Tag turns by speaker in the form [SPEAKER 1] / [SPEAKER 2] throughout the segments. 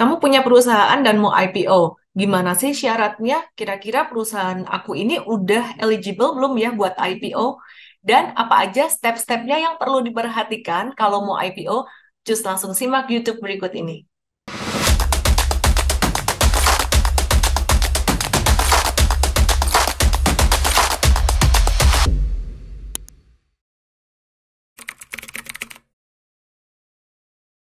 [SPEAKER 1] Kamu punya perusahaan dan mau IPO. Gimana sih syaratnya? Kira-kira perusahaan aku ini udah eligible belum ya buat IPO? Dan apa aja step-stepnya yang perlu diperhatikan kalau mau IPO? Cus langsung simak YouTube berikut ini.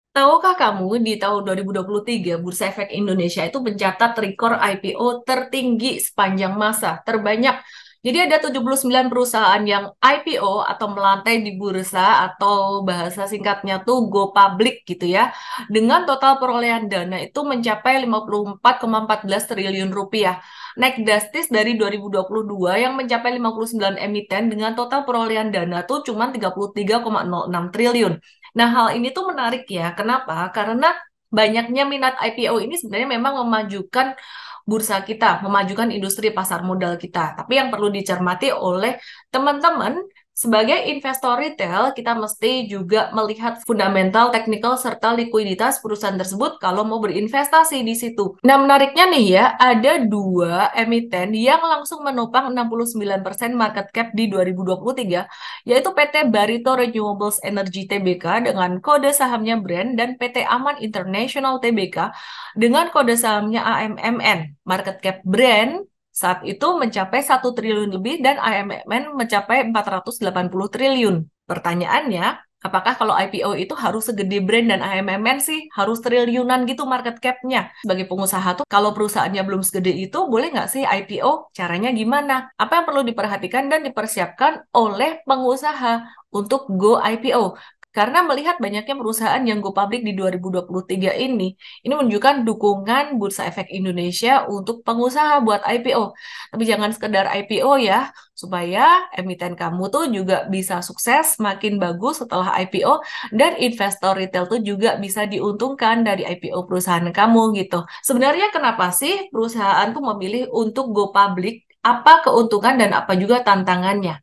[SPEAKER 1] Tahukah kamu di tahun 2023 Bursa Efek Indonesia itu mencatat rekor IPO tertinggi sepanjang masa, terbanyak. Jadi ada 79 perusahaan yang IPO atau melantai di bursa atau bahasa singkatnya tuh go public gitu ya. Dengan total perolehan dana itu mencapai 54,14 triliun rupiah. Naik drastis dari 2022 yang mencapai 59 emiten dengan total perolehan dana tuh cuma 33,06 triliun. Nah, hal ini tuh menarik ya. Kenapa? Karena banyaknya minat IPO ini sebenarnya memang memajukan bursa kita, memajukan industri pasar modal kita. Tapi yang perlu dicermati oleh teman-teman sebagai investor retail, kita mesti juga melihat fundamental, teknikal, serta likuiditas perusahaan tersebut kalau mau berinvestasi di situ. Nah, menariknya nih ya, ada dua emiten yang langsung menopang 69% market cap di 2023, yaitu PT Barito Renewables Energy Tbk dengan kode sahamnya BRAND dan PT Aman International Tbk dengan kode sahamnya AMMN. Market cap BRAND saat itu mencapai 1 triliun lebih dan AMMN mencapai 480 triliun. Pertanyaannya, apakah kalau IPO itu harus segede BRAND dan AMMN sih? Harus triliunan gitu market cap-nya? Sebagai pengusaha tuh, kalau perusahaannya belum segede itu, boleh nggak sih IPO? Caranya gimana? Apa yang perlu diperhatikan dan dipersiapkan oleh pengusaha untuk go IPO? Karena melihat banyaknya perusahaan yang go public di 2023 ini menunjukkan dukungan Bursa Efek Indonesia untuk pengusaha buat IPO. Tapi jangan sekedar IPO ya, supaya emiten kamu tuh juga bisa sukses, makin bagus setelah IPO, dan investor retail tuh juga bisa diuntungkan dari IPO perusahaan kamu gitu. Sebenarnya kenapa sih perusahaan tuh memilih untuk go public? Apa keuntungan dan apa juga tantangannya?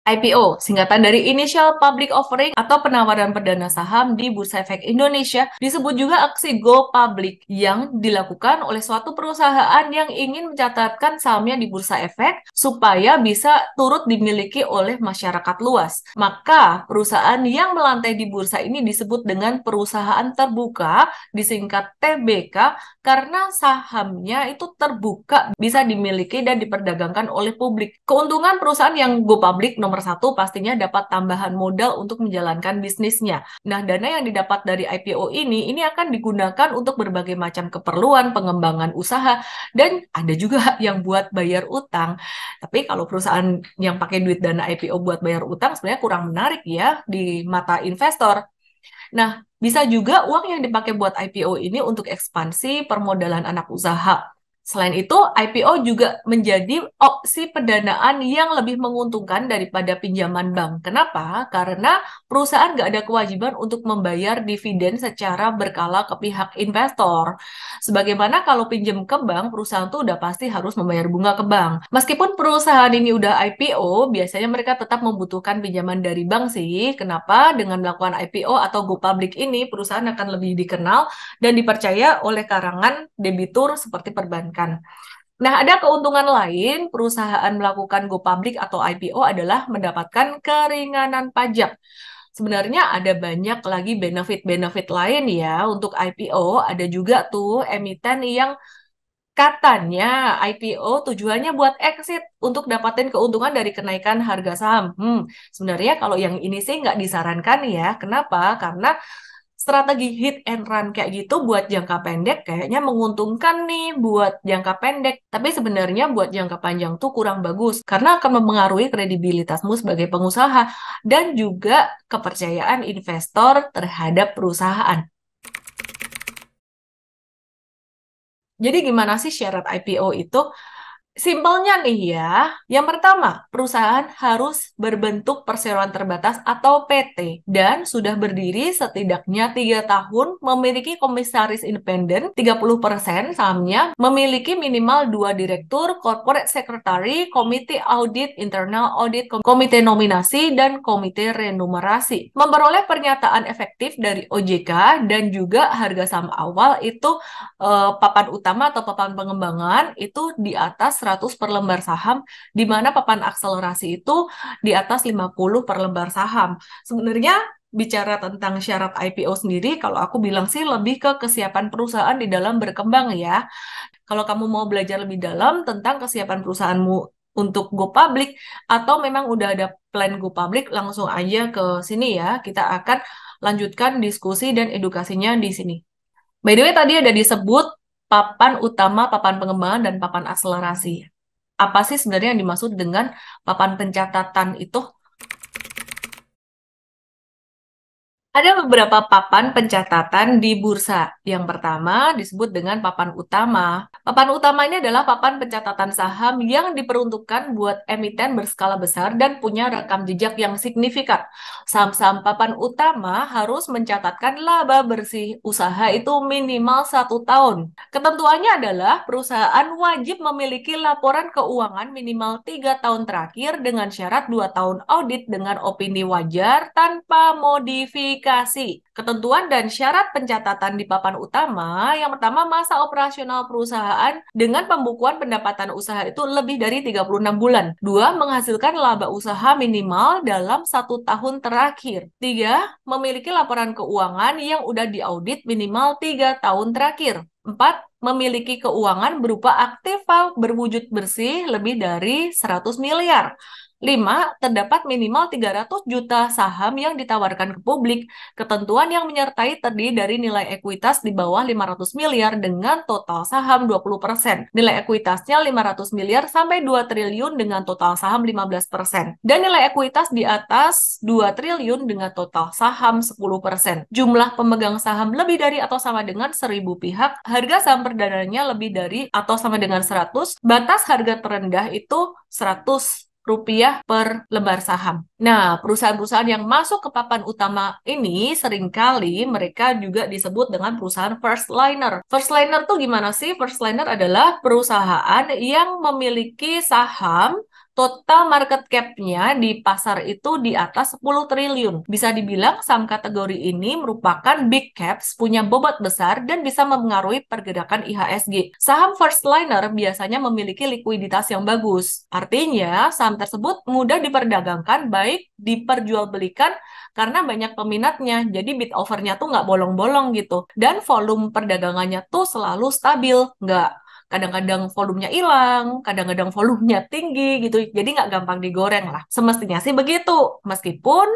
[SPEAKER 1] IPO, singkatan dari Initial Public Offering atau penawaran perdana saham di Bursa Efek Indonesia, disebut juga aksi go public yang dilakukan oleh suatu perusahaan yang ingin mencatatkan sahamnya di Bursa Efek supaya bisa turut dimiliki oleh masyarakat luas. Maka perusahaan yang melantai di bursa ini disebut dengan perusahaan terbuka, disingkat TBK, karena sahamnya itu terbuka, bisa dimiliki dan diperdagangkan oleh publik. Keuntungan perusahaan yang go public nomor satu pastinya dapat tambahan modal untuk menjalankan bisnisnya. Nah, dana yang didapat dari IPO ini akan digunakan untuk berbagai macam keperluan, pengembangan usaha, dan ada juga yang buat bayar utang. Tapi kalau perusahaan yang pakai duit dana IPO buat bayar utang sebenarnya kurang menarik ya di mata investor. Nah, bisa juga uang yang dipakai buat IPO ini untuk ekspansi permodalan anak usaha. Selain itu, IPO juga menjadi opsi pendanaan yang lebih menguntungkan daripada pinjaman bank. Kenapa? Karena perusahaan nggak ada kewajiban untuk membayar dividen secara berkala ke pihak investor. Sebagaimana kalau pinjam ke bank, perusahaan tuh udah pasti harus membayar bunga ke bank. Meskipun perusahaan ini udah IPO, biasanya mereka tetap membutuhkan pinjaman dari bank sih. Kenapa? Dengan melakukan IPO atau go public ini, perusahaan akan lebih dikenal dan dipercaya oleh karangan debitur seperti perbankan. Nah, ada keuntungan lain perusahaan melakukan go public atau IPO adalah mendapatkan keringanan pajak. Sebenarnya ada banyak lagi benefit-benefit lain ya untuk IPO. Ada juga tuh emiten yang katanya IPO tujuannya buat exit untuk dapatin keuntungan dari kenaikan harga saham. Sebenarnya kalau yang ini sih nggak disarankan ya. Kenapa? Karena strategi hit and run kayak gitu buat jangka pendek kayaknya menguntungkan nih buat jangka pendek. Tapi sebenarnya buat jangka panjang tuh kurang bagus karena akan mempengaruhi kredibilitasmu sebagai pengusaha dan juga kepercayaan investor terhadap perusahaan. Jadi gimana sih syarat IPO itu? Simpelnya nih ya, yang pertama, perusahaan harus berbentuk perseroan terbatas atau PT dan sudah berdiri setidaknya 3 tahun, memiliki komisaris independen, 30% sahamnya, memiliki minimal 2 direktur, corporate secretary, komite audit, internal audit, komite nominasi, dan komite remunerasi. Memperoleh pernyataan efektif dari OJK dan juga harga saham awal itu papan utama atau papan pengembangan itu di atas 100 per lembar saham, di mana papan akselerasi itu di atas 50 per lembar saham. Sebenarnya bicara tentang syarat IPO sendiri, kalau aku bilang sih lebih ke kesiapan perusahaan di dalam berkembang ya. Kalau kamu mau belajar lebih dalam tentang kesiapan perusahaanmu untuk go public atau memang udah ada plan go public, langsung aja ke sini ya. Kita akan lanjutkan diskusi dan edukasinya di sini. By the way, tadi ada disebut papan utama, papan pengembangan, dan papan akselerasi. Apa sih sebenarnya yang dimaksud dengan papan pencatatan itu? Ada beberapa papan pencatatan di bursa. Yang pertama disebut dengan papan utama. Papan utama ini adalah papan pencatatan saham yang diperuntukkan buat emiten berskala besar dan punya rekam jejak yang signifikan. Saham-saham papan utama harus mencatatkan laba bersih usaha itu minimal 1 tahun. Ketentuannya adalah perusahaan wajib memiliki laporan keuangan minimal 3 tahun terakhir dengan syarat 2 tahun audit dengan opini wajar tanpa modifikasi. Ketentuan dan syarat pencatatan di papan utama, yang pertama masa operasional perusahaan dengan pembukuan pendapatan usaha itu lebih dari 36 bulan. Dua, menghasilkan laba usaha minimal dalam 1 tahun terakhir. Tiga, memiliki laporan keuangan yang udah diaudit minimal 3 tahun terakhir. 4. Memiliki keuangan berupa aktiva berwujud bersih lebih dari 100 miliar. 5. Terdapat minimal 300 juta saham yang ditawarkan ke publik. Ketentuan yang menyertai terdiri dari nilai ekuitas di bawah 500 miliar dengan total saham 20%. Nilai ekuitasnya 500 miliar sampai 2 triliun dengan total saham 15%. Dan nilai ekuitas di atas 2 triliun dengan total saham 10%. Jumlah pemegang saham lebih dari atau sama dengan 1.000 pihak. Harga saham perdananya lebih dari atau sama dengan 100. Batas harga terendah itu 100 rupiah per lembar saham. Nah, perusahaan-perusahaan yang masuk ke papan utama ini seringkali mereka juga disebut dengan perusahaan first liner. First liner tuh gimana sih? First liner adalah perusahaan yang memiliki saham total market cap-nya di pasar itu di atas 10 triliun. Bisa dibilang saham kategori ini merupakan big caps, punya bobot besar, dan bisa mempengaruhi pergerakan IHSG. Saham first liner biasanya memiliki likuiditas yang bagus. Artinya, saham tersebut mudah diperdagangkan, baik diperjualbelikan karena banyak peminatnya. Jadi bid offer-nya tuh nggak bolong-bolong gitu. Dan volume perdagangannya tuh selalu stabil, nggak kadang-kadang volumenya hilang, kadang-kadang volumenya tinggi gitu. Jadi nggak gampang digoreng lah. Semestinya sih begitu. Meskipun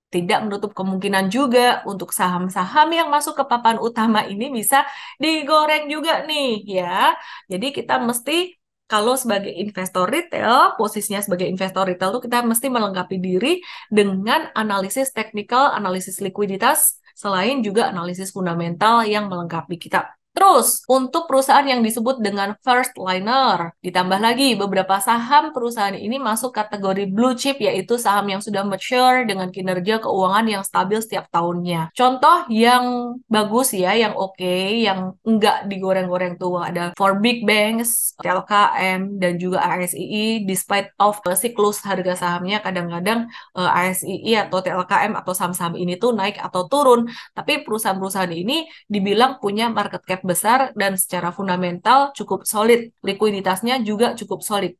[SPEAKER 1] tidak menutup kemungkinan juga untuk saham-saham yang masuk ke papan utama ini bisa digoreng juga nih ya. Jadi kita mesti kalau sebagai investor retail, posisinya sebagai investor retail tuh kita mesti melengkapi diri dengan analisis teknikal, analisis likuiditas, selain juga analisis fundamental yang melengkapi kita. Terus, untuk perusahaan yang disebut dengan first liner, ditambah lagi beberapa saham perusahaan ini masuk kategori blue chip, yaitu saham yang sudah mature dengan kinerja keuangan yang stabil setiap tahunnya. Contoh yang bagus ya, yang oke, yang enggak digoreng-goreng tuh ada for big banks, TLKM, dan juga ASII, despite of siklus harga sahamnya kadang-kadang ASII atau TLKM atau saham-saham ini tuh naik atau turun, tapi perusahaan-perusahaan ini dibilang punya market cap besar dan secara fundamental cukup solid. Likuiditasnya juga cukup solid.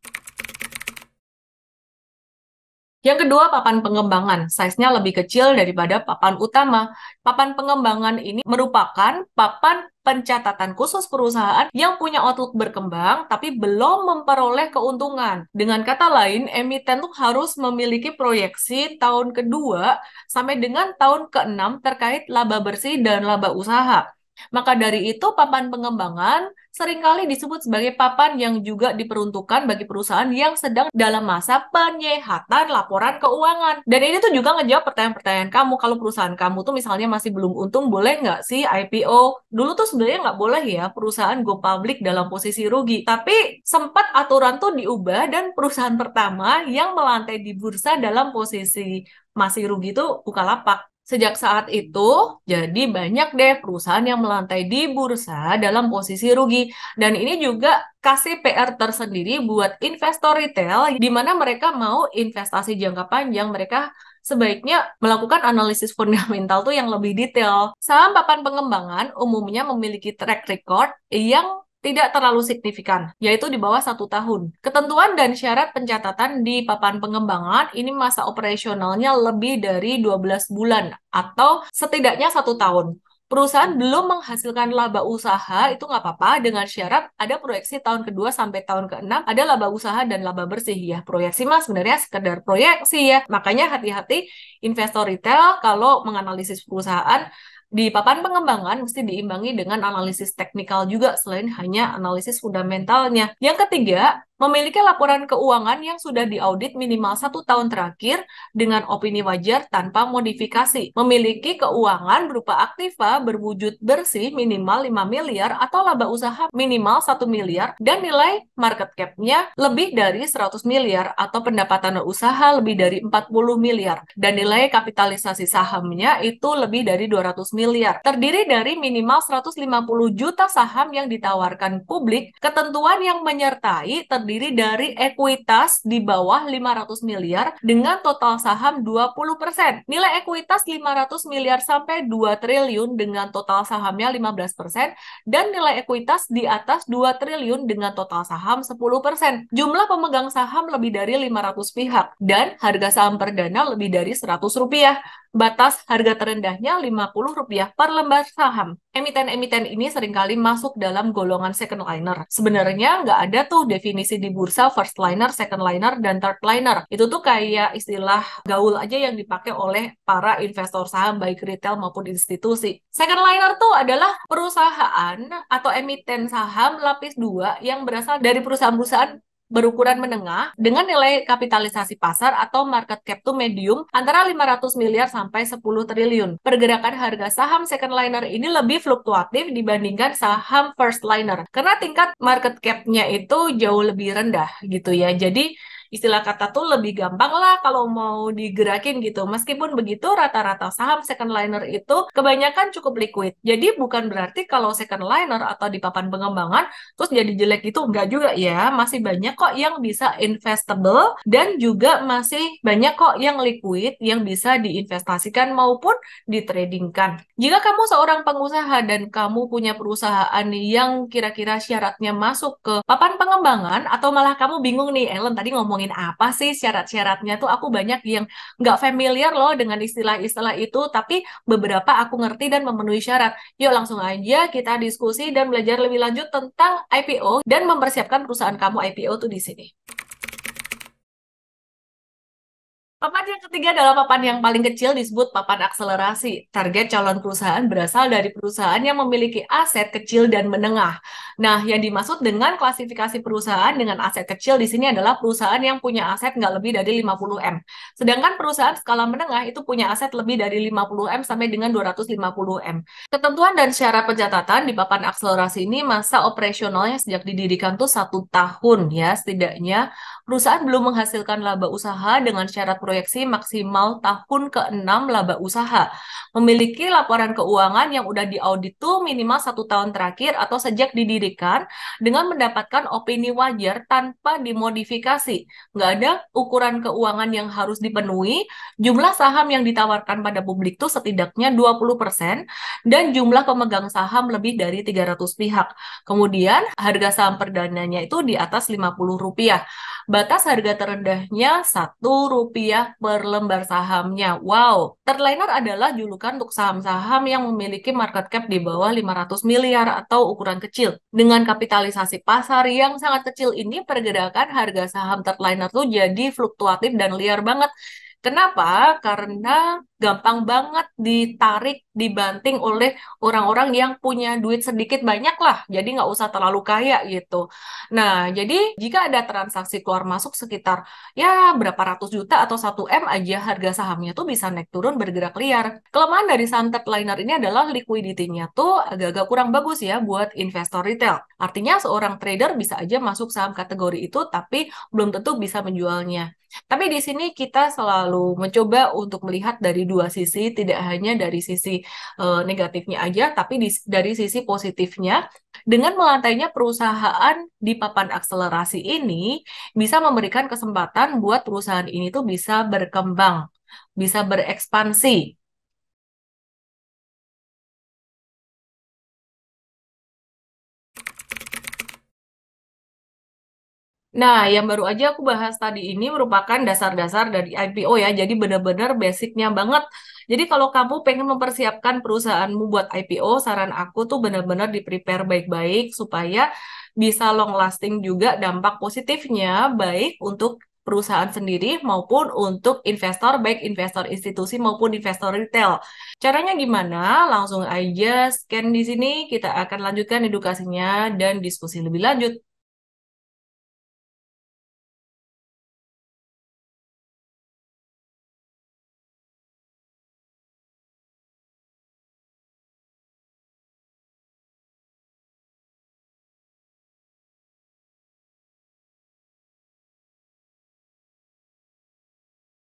[SPEAKER 1] Yang kedua, papan pengembangan. Size-nya lebih kecil daripada papan utama. Papan pengembangan ini merupakan papan pencatatan khusus perusahaan yang punya outlook berkembang tapi belum memperoleh keuntungan. Dengan kata lain, emiten tuh harus memiliki proyeksi tahun kedua sampai dengan tahun ke-6 terkait laba bersih dan laba usaha. Maka dari itu, papan pengembangan seringkali disebut sebagai papan yang juga diperuntukkan bagi perusahaan yang sedang dalam masa penyehatan laporan keuangan. Dan ini tuh juga ngejawab pertanyaan-pertanyaan kamu. Kalau perusahaan kamu tuh misalnya masih belum untung, boleh nggak sih IPO? Dulu tuh sebenarnya nggak boleh ya perusahaan go public dalam posisi rugi. Tapi sempat aturan tuh diubah dan perusahaan pertama yang melantai di bursa dalam posisi masih rugi itu Bukalapak. Sejak saat itu, jadi banyak deh perusahaan yang melantai di bursa dalam posisi rugi. Dan ini juga kasih PR tersendiri buat investor retail, di mana mereka mau investasi jangka panjang, mereka sebaiknya melakukan analisis fundamental tuh yang lebih detail. Saham papan pengembangan umumnya memiliki track record yang tidak terlalu signifikan, yaitu di bawah 1 tahun. Ketentuan dan syarat pencatatan di papan pengembangan ini masa operasionalnya lebih dari 12 bulan atau setidaknya 1 tahun. Perusahaan belum menghasilkan laba usaha itu nggak apa-apa dengan syarat ada proyeksi tahun kedua sampai tahun ke-6 ada laba usaha dan laba bersih ya. Proyeksi mas sebenarnya sekedar proyeksi ya. Makanya hati-hati investor retail kalau menganalisis perusahaan di papan pengembangan mesti diimbangi dengan analisis teknikal juga selain hanya analisis fundamentalnya. Yang ketiga, memiliki laporan keuangan yang sudah diaudit minimal 1 tahun terakhir dengan opini wajar tanpa modifikasi. Memiliki keuangan berupa aktiva berwujud bersih minimal 5 miliar atau laba usaha minimal 1 miliar dan nilai market cap-nya lebih dari 100 miliar atau pendapatan usaha lebih dari 40 miliar dan nilai kapitalisasi sahamnya itu lebih dari 200 miliar. Terdiri dari minimal 150 juta saham yang ditawarkan publik, ketentuan yang menyertai terdiri dari ekuitas di bawah 500 miliar dengan total saham 20%. Nilai ekuitas 500 miliar sampai 2 triliun dengan total sahamnya 15% dan nilai ekuitas di atas 2 triliun dengan total saham 10%. Jumlah pemegang saham lebih dari 500 pihak dan harga saham perdana lebih dari Rp100. Batas harga terendahnya Rp50 per lembar saham. Emiten-emiten ini seringkali masuk dalam golongan second liner. Sebenarnya nggak ada tuh definisi di bursa first liner, second liner, dan third liner. Itu tuh kayak istilah gaul aja yang dipakai oleh para investor saham baik retail maupun institusi. Second liner tuh adalah perusahaan atau emiten saham lapis 2 yang berasal dari perusahaan-perusahaan berukuran menengah dengan nilai kapitalisasi pasar atau market cap to medium antara 500 miliar sampai 10 triliun. Pergerakan harga saham second liner ini lebih fluktuatif dibandingkan saham first liner karena tingkat market cap-nya itu jauh lebih rendah gitu ya. Jadi istilah kata tuh lebih gampang lah kalau mau digerakin gitu. Meskipun begitu, rata-rata saham second liner itu kebanyakan cukup liquid. Jadi bukan berarti kalau second liner atau di papan pengembangan terus jadi jelek itu enggak juga ya. Masih banyak kok yang bisa investable dan juga masih banyak kok yang liquid yang bisa diinvestasikan maupun ditradingkan. Jika kamu seorang pengusaha dan kamu punya perusahaan yang kira-kira syaratnya masuk ke papan pengembangan atau malah kamu bingung nih, Ellen tadi ngomongin apa sih syarat-syaratnya tuh aku banyak yang nggak familiar loh dengan istilah-istilah itu, tapi beberapa aku ngerti dan memenuhi syarat. Yuk langsung aja kita diskusi dan belajar lebih lanjut tentang IPO dan mempersiapkan perusahaan kamu IPO tuh di sini. Papan yang ketiga adalah papan yang paling kecil disebut papan akselerasi. Target calon perusahaan berasal dari perusahaan yang memiliki aset kecil dan menengah. Nah, yang dimaksud dengan klasifikasi perusahaan dengan aset kecil di sini adalah perusahaan yang punya aset nggak lebih dari 50 M. Sedangkan perusahaan skala menengah itu punya aset lebih dari 50 M sampai dengan 250 M. Ketentuan dan syarat pencatatan di papan akselerasi ini masa operasionalnya sejak didirikan tuh 1 tahun ya setidaknya. Perusahaan belum menghasilkan laba usaha dengan syarat proyeksi maksimal tahun ke-6 laba usaha. Memiliki laporan keuangan yang udah diaudit tuh minimal 1 tahun terakhir atau sejak didirikan dengan mendapatkan opini wajar tanpa dimodifikasi. Nggak ada ukuran keuangan yang harus dipenuhi, jumlah saham yang ditawarkan pada publik tuh setidaknya 20% dan jumlah pemegang saham lebih dari 300 pihak. Kemudian harga saham perdananya itu di atas Rp50. Batas harga terendahnya Rp1 per lembar sahamnya. Wow, third liner adalah julukan untuk saham-saham yang memiliki market cap di bawah 500 miliar atau ukuran kecil. Dengan kapitalisasi pasar yang sangat kecil ini, pergerakan harga saham third liner tuh jadi fluktuatif dan liar banget. Kenapa? Karena gampang banget ditarik, dibanting oleh orang-orang yang punya duit sedikit banyak lah. Jadi nggak usah terlalu kaya gitu. Nah, jadi jika ada transaksi keluar masuk sekitar ya berapa ratus juta atau 1 M aja, harga sahamnya tuh bisa naik turun bergerak liar. Kelemahan dari saham liner ini adalah liquidity-nya tuh agak-agak kurang bagus ya buat investor retail. Artinya seorang trader bisa aja masuk saham kategori itu tapi belum tentu bisa menjualnya. Tapi di sini kita selalu mencoba untuk melihat dari dua sisi, tidak hanya dari sisi negatifnya aja, tapi dari sisi positifnya. Dengan melantainya perusahaan di papan akselerasi ini, bisa memberikan kesempatan buat perusahaan ini tuh bisa berkembang, bisa berekspansi. Nah, yang baru aja aku bahas tadi ini merupakan dasar-dasar dari IPO ya, jadi benar-benar basicnya banget. Jadi kalau kamu pengen mempersiapkan perusahaanmu buat IPO, saran aku tuh benar-benar di-prepare baik-baik supaya bisa long lasting juga dampak positifnya, baik untuk perusahaan sendiri maupun untuk investor, baik investor institusi maupun investor retail. Caranya gimana? Langsung aja scan di sini, kita akan lanjutkan edukasinya dan diskusi lebih lanjut.